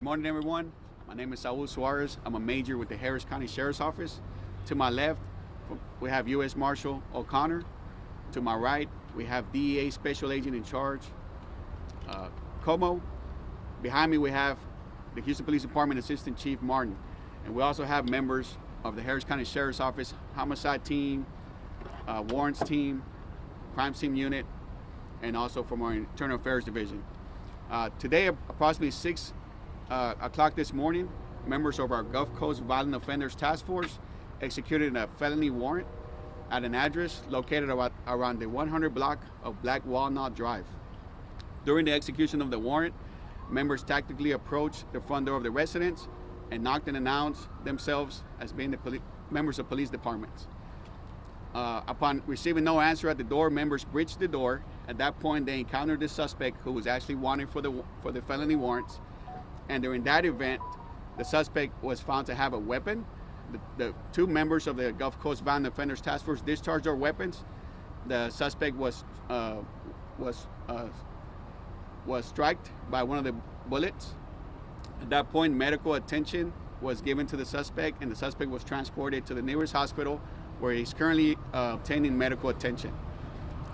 Good morning, everyone. My name is Saul Suarez. I'm a major with the Harris County Sheriff's Office. To my left, we have U.S. Marshal O'Connor. To my right, we have DEA Special Agent in Charge, Como. Behind me, we have the Houston Police Department Assistant Chief Martin. And we also have members of the Harris County Sheriff's Office Homicide Team, Warrants Team, Crime Scene Unit, and also from our Internal Affairs Division. Today, approximately 6 o'clock this morning, members of our Gulf Coast Violent Offenders Task Force executed a felony warrant at an address located around the 100 block of Black Walnut Drive. During the execution of the warrant, members tactically approached the front door of the residence and knocked and announced themselves as being the members of police departments. Upon receiving no answer at the door, members breached the door. At that point, they encountered the suspect, who was actually wanted for the felony warrants. And during that event, the suspect was found to have a weapon. The two members of the Gulf Coast Violent Offenders Task Force discharged their weapons. The suspect was struck by one of the bullets. At that point, medical attention was given to the suspect, and the suspect was transported to the nearest hospital, where he's currently obtaining medical attention.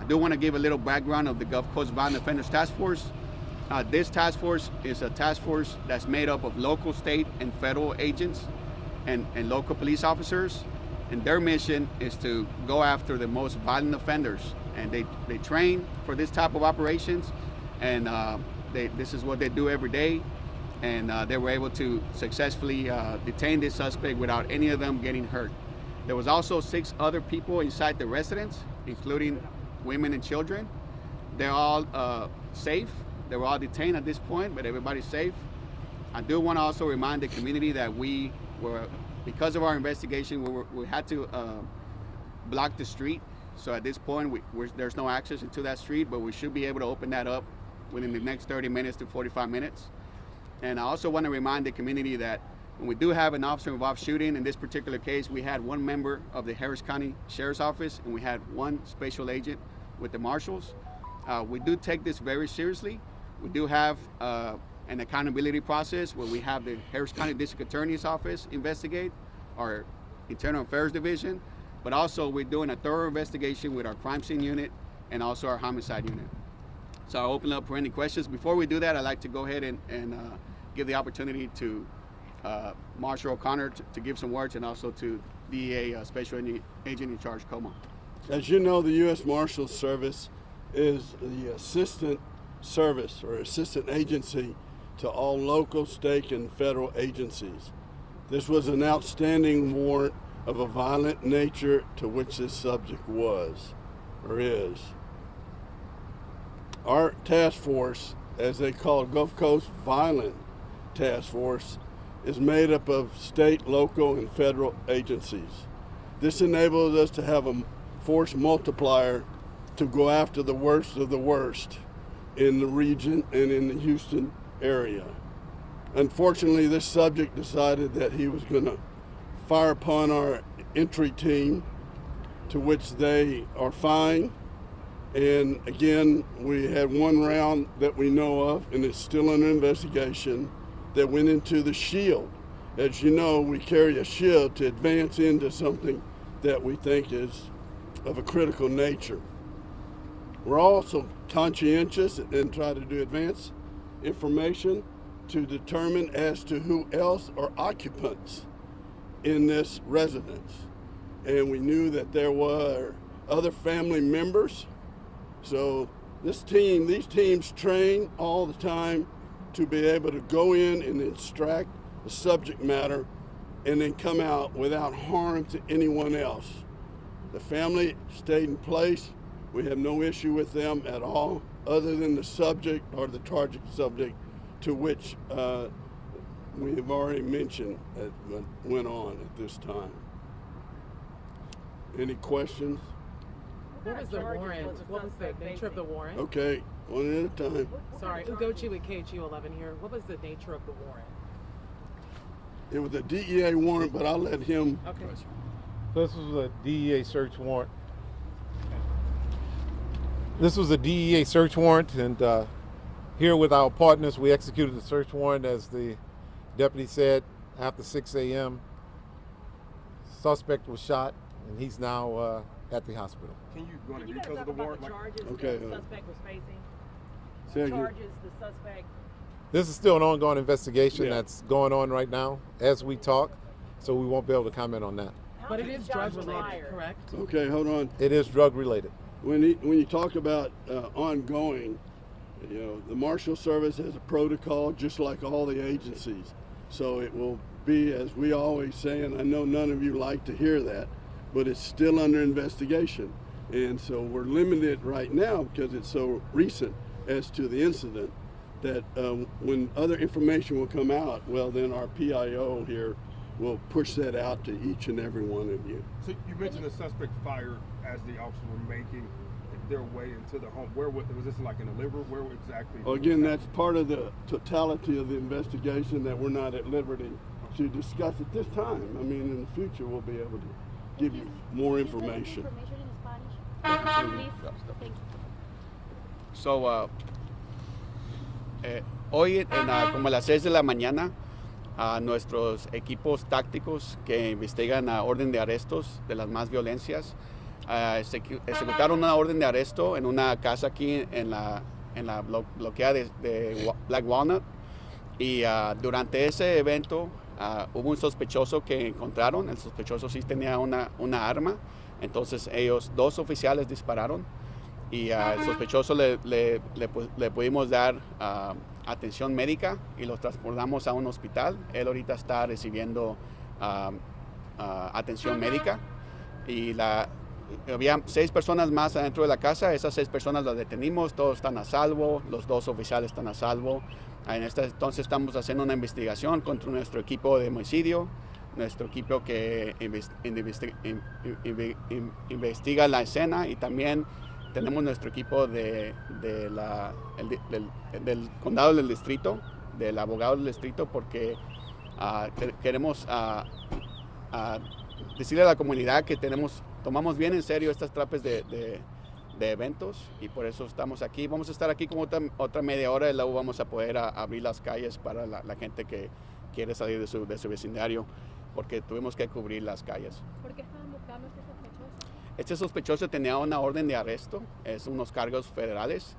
I do want to give a little background of the Gulf Coast Violent Offenders Task Force. This task force is a task force that's made up of local, state, and federal agents and local police officers. And their mission is to go after the most violent offenders. And they train for this type of operations. And this is what they do every day. And they were able to successfully detain this suspect without any of them getting hurt. There was also 6 other people inside the residence, including women and children. They're all safe. They were all detained at this point, but everybody's safe. I do want to also remind the community that because of our investigation, we had to block the street. So at this point, there's no access into that street, but we should be able to open that up within the next 30 minutes to 45 minutes. And I also want to remind the community that when we do have an officer-involved shooting, in this particular case, we had 1 member of the Harris County Sheriff's Office, and we had 1 special agent with the marshals. We do take this very seriously. We do have an accountability process where we have the Harris County District Attorney's Office investigate, our Internal Affairs Division, but also we're doing a thorough investigation with our Crime Scene Unit and also our Homicide Unit. So I'll open up for any questions. Before we do that, I'd like to go ahead and give the opportunity to Marshal O'Connor to give some words, and also to DEA Special Agent in Charge, Como. As you know, the U.S. Marshals Service is the assistant service or assistant agency to all local, state, and federal agencies. This was an outstanding warrant of a violent nature to which this subject was or is. Our task force, as they call it, Gulf Coast Violent Task Force, is made up of state, local, and federal agencies. This enables us to have a force multiplier to go after the worst of the worst in the region and in the Houston area. Unfortunately, this subject decided that he was going to fire upon our entry team, to which they are fine. And again, we had 1 round that we know of, and it's still under investigation, that went into the shield. As you know, we carry a shield to advance into something that we think is of a critical nature. We're also conscientious and try to do advance information to determine as to who else are occupants in this residence. And we knew that there were other family members. So these teams train all the time to be able to go in and extract the subject matter and then come out without harm to anyone else. The family stayed in place. We have no issue with them at all, other than the subject or the target subject, to which we have already mentioned that went on at this time. Any questions? What was the warrant? What was the nature of the warrant? Okay, one at a time. Sorry, Ugochi with KHU 11 here. What was the nature of the warrant? It was a DEA warrant, but I'll let him. Okay. This was a DEA search warrant. This was a DEA search warrant, and here with our partners, we executed the search warrant as the Deputy said after 6 a.m., suspect was shot, and he's now at the hospital. Can you go into Can you details guys of the talk about warrant? the charges Okay, the suspect was facing? Say again. Charges the suspect. This is still an ongoing investigation Yeah. that's going on right now as we talk, so we won't be able to comment on that. But it is drug Joshua related, fired? correct? Okay, hold on. It is drug related. When you talk about ongoing, the Marshal Service has a protocol just like all the agencies. So it will be, as we always say, and I know none of you like to hear that, but it's still under investigation. And so we're limited right now because it's so recent as to the incident that when other information will come out, well, then our PIO here will push that out to each and every one of you. So you mentioned the suspect fired as the officers were making their way into the home. Where was this, like in a liver? Where exactly? Again, that's part of the totality of the investigation that we're not at liberty to discuss at this time. I mean, in the future, we'll be able to give you more information. In Spanish, please. Thank you. So, hoy como a las 6 de la mañana, nuestros equipos tácticos que investigan a orden de arrestos de las más violencias ejecutaron una orden de arresto en una casa aquí en la bloqueada de Black Walnut, y durante ese evento hubo un sospechoso que encontraron. El sospechoso sí tenía una arma, entonces dos oficiales dispararon y el sospechoso le pudimos dar atención médica y lo transportamos a un hospital. Él ahorita está recibiendo atención médica, y había 6 personas más adentro de la casa. Esas 6 personas las detenimos, todos están a salvo, los 2 oficiales están a salvo. En este entonces estamos haciendo una investigación contra nuestro equipo de homicidio, nuestro equipo que investiga la escena, y también tenemos nuestro equipo del condado del distrito, del abogado del distrito, porque queremos decirle a la comunidad que tomamos bien en serio estas trapes de eventos, y por eso estamos aquí. Vamos a estar aquí como otra media hora, y luego vamos a poder abrir las calles para la gente que quiere salir de su vecindario, porque tuvimos que cubrir las calles. ¿Por qué estaban buscando a este sospechoso? Este sospechoso tenía una orden de arresto, es unos cargos federales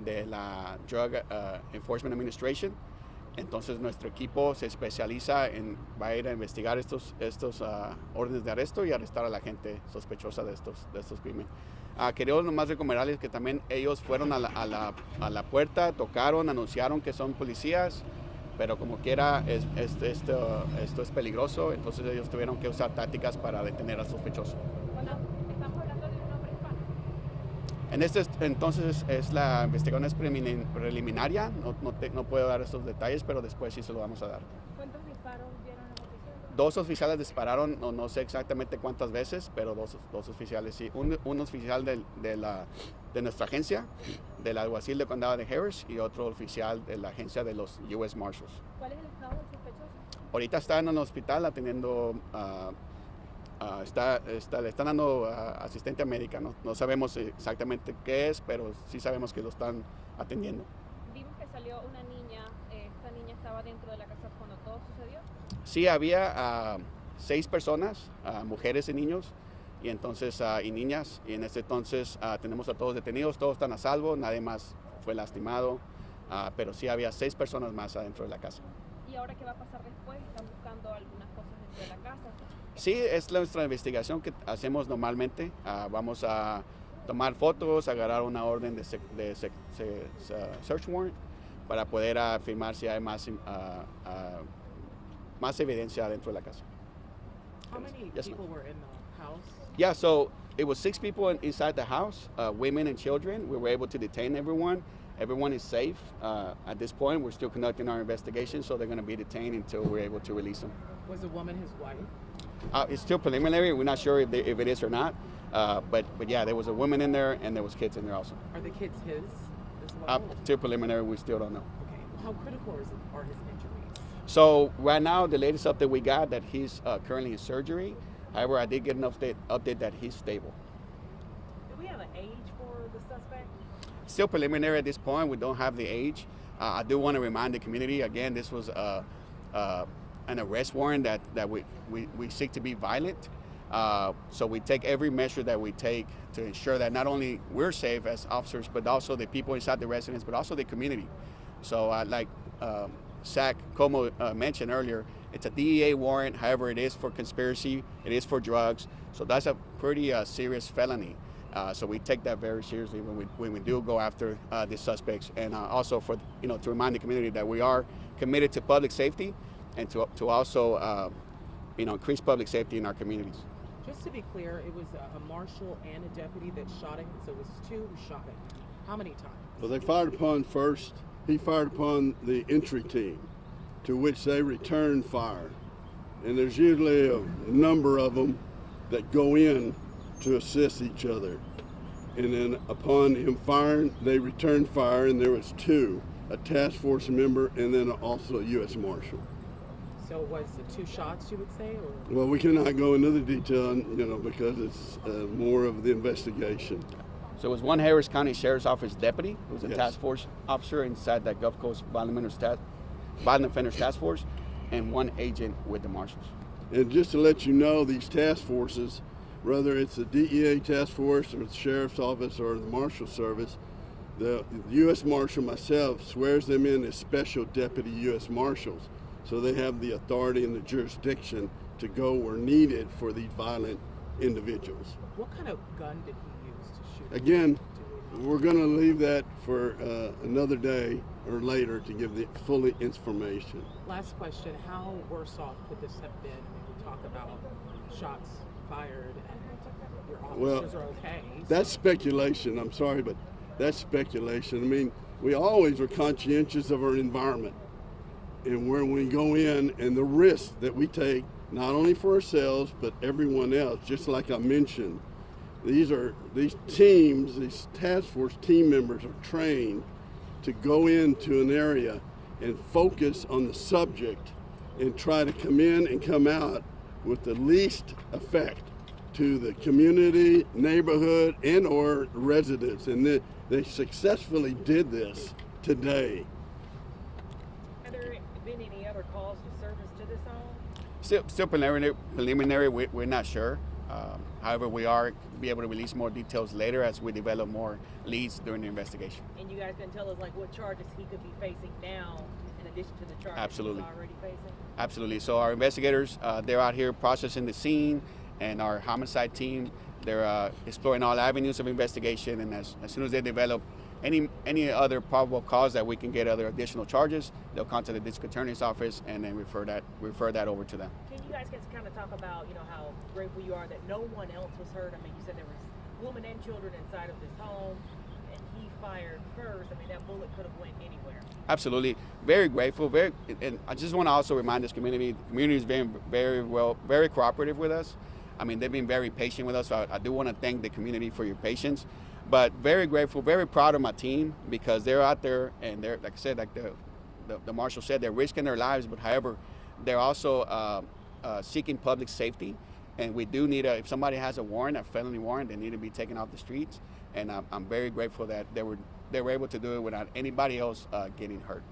de la Drug Enforcement Administration. Entonces nuestro equipo se especializa va a ir a investigar estos órdenes de arresto y arrestar a la gente sospechosa de estos crímenes. Quería nomás recomendarles que también ellos fueron a la puerta, tocaron, anunciaron que son policías, pero como quiera esto es peligroso, entonces ellos tuvieron que usar tácticas para detener al sospechoso. Bueno, estamos hablando de un hombre hispano. En este entonces la investigación es preliminaria, no puedo dar estos detalles, pero después sí se lo vamos a dar. ¿Cuántos disparos vieron en la oficina? 2 oficiales dispararon, no sé exactamente cuántas veces, pero dos oficiales sí. Un oficial de nuestra agencia, del alguacil del condado de Harris, y otro oficial de la agencia de los U.S. Marshals. ¿Cuál es el estado del sospechoso? Ahorita está en el hospital atendiendo, le están dando asistencia médica. No sabemos exactamente qué es, pero sí sabemos que lo están atendiendo. Vimos que salió una niña. ¿Esta niña estaba dentro de la casa cuando todo sucedió? Sí, había 6 personas, mujeres y niños, y entonces y niñas, y en este entonces tenemos a todos detenidos, todos están a salvo, nadie más fue lastimado, pero sí había 6 personas más adentro de la casa. ¿Y ahora qué va a pasar después? ¿Están buscando algunas cosas dentro de la casa? Sí, es nuestra investigación que hacemos normalmente. Vamos a tomar fotos, agarrar una orden de search warrant para poder afirmar si hay más evidencia dentro de la casa. How many Yes, people ma'am. were in the house? Yeah, so it was 6 people inside the house, women and children. We were able to detain everyone. Everyone is safe. At this point, we're still conducting our investigation, so they're going to be detained until we're able to release them. Was the woman his wife? It's still preliminary. We're not sure if it is or not. But yeah, there was a woman in there, and there was kids in there also. Are the kids his as well? Still preliminary. We still don't know. Okay. How critical are his injuries? So right now, the latest update we got that he's currently in surgery. However, I did get an update that he's stable. Do we have an age for the suspect? Still preliminary at this point. We don't have the age. I do want to remind the community again. This was an arrest warrant that we seek to be violent. So we take every measure that we take to ensure that not only we're safe as officers, but also the people inside the residence, but also the community. So like Zach Como mentioned earlier, it's a DEA warrant. However, it is for conspiracy. It is for drugs. So that's a pretty serious felony. So we take that very seriously when we do go after the suspects, and also for to remind the community that we are committed to public safety and to also increase public safety in our communities. Just to be clear, it was a marshal and a deputy that shot him, so it was two who shot him. How many times? Well, they fired upon first. He fired upon the entry team, to which they returned fire. And there's usually a number of them that go in to assist each other. And then upon him firing, they returned fire, and there was two, a task force member and then also a U.S. Marshal. So it was the two shots, you would say? Or? Well, we cannot go into the detail, because it's more of the investigation. So it was one Harris County Sheriff's Office deputy who was a Yes. task force officer inside that Gulf Coast Violent Offenders Task Force, and one agent with the marshals. And just to let you know, these task forces, whether it's the DEA task force or the Sheriff's Office or the Marshal Service, the U.S. Marshal, myself, swears them in as special deputy U.S. Marshals. So they have the authority and the jurisdiction to go where needed for these violent individuals. What kind of gun did he use to shoot? Again, we're going to leave that for another day or later to give the full information. Last question, how worse off could this have been? I mean, we talk about shots fired and your officers are okay. That's speculation. I'm sorry, but that's speculation. I mean, we always are conscientious of our environment and where we go in and the risks that we take, not only for ourselves, but everyone else. Just like I mentioned, these teams, these task force team members are trained to go into an area and focus on the subject and try to come in and come out with the least effect to the community, neighborhood, and or residents. And they successfully did this today. Have there been any other calls of service to this home? Still preliminary. We're not sure. However, we are be able to release more details later as we develop more leads during the investigation. And you guys can tell us what charges he could be facing now in addition to the charges Absolutely. he's already facing? Absolutely. So our investigators, they're out here processing the scene, and our homicide team, they're exploring all avenues of investigation. And as soon as they develop any other probable cause that we can get other additional charges, they'll contact the district attorney's office and then refer that over to them. Can you guys just kind of talk about, how grateful you are that no one else was hurt? I mean, you said there was women and children inside of this home, and he fired first. I mean, that bullet could have went anywhere. Absolutely, very grateful. And I just want to also remind this community. The community has been very cooperative with us. I mean, they've been very patient with us. So I do want to thank the community for your patience. But very grateful, very proud of my team because they're out there and they're, like I said, like the marshal said, they're risking their lives. But however, they're also seeking public safety. And we do need if somebody has a warrant, a felony warrant, they need to be taken off the streets. And I'm very grateful that they were able to do it without anybody else getting hurt.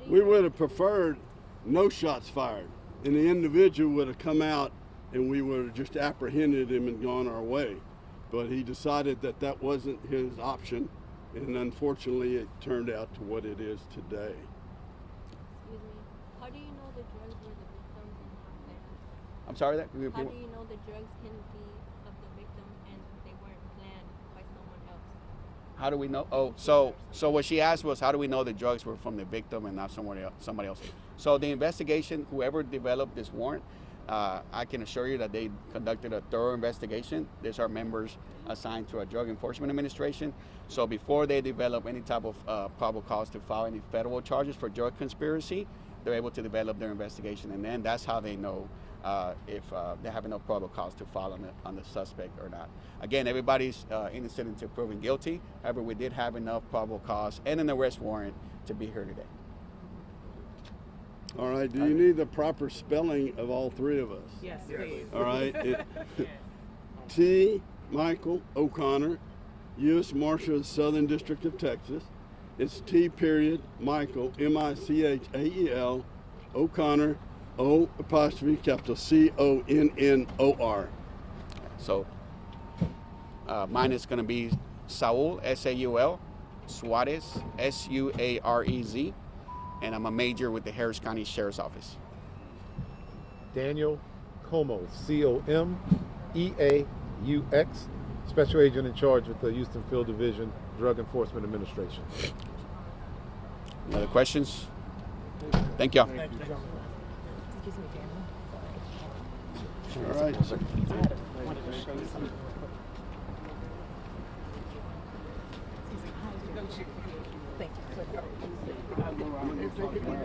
We would have preferred no shots fired, and the individual would have come out and we would have just apprehended him and gone our way. But he decided that wasn't his option, and unfortunately it turned out to what it is today. Excuse me. How do you know the drugs were the victims and not theirs? I'm sorry, How do you know the drugs can be of the victim and they weren't planned by someone else? how do we know? Oh, so what she asked was, how do we know the drugs were from the victim and not somebody else? So the investigation, whoever developed this warrant, I can assure you that they conducted a thorough investigation. These are members assigned to our Drug Enforcement Administration. So before they develop any type of probable cause to file any federal charges for drug conspiracy, they're able to develop their investigation, and then that's how they know if they have enough probable cause to file on the suspect or not. Again, everybody's innocent until proven guilty. However, we did have enough probable cause and an arrest warrant to be here today. All right, do you need the proper spelling of all three of us? Yes, please. All right, T. Michael O'Connor, U.S. Marshal of the Southern District of Texas. It's T. Michael, Michael, O'Connor, O''Connor. So mine is going to be Saul, S-A-U-L, Suarez, S-U-A-R-E-Z, and I'm a major with the Harris County Sheriff's Office. Daniel Como, C-O-M-E-A-U-X, Special Agent in charge with the Houston Field Division, Drug Enforcement Administration. Any other questions? Thank you. Excuse me, Daniel. All right. I wanted to show you something real quick. Thank you.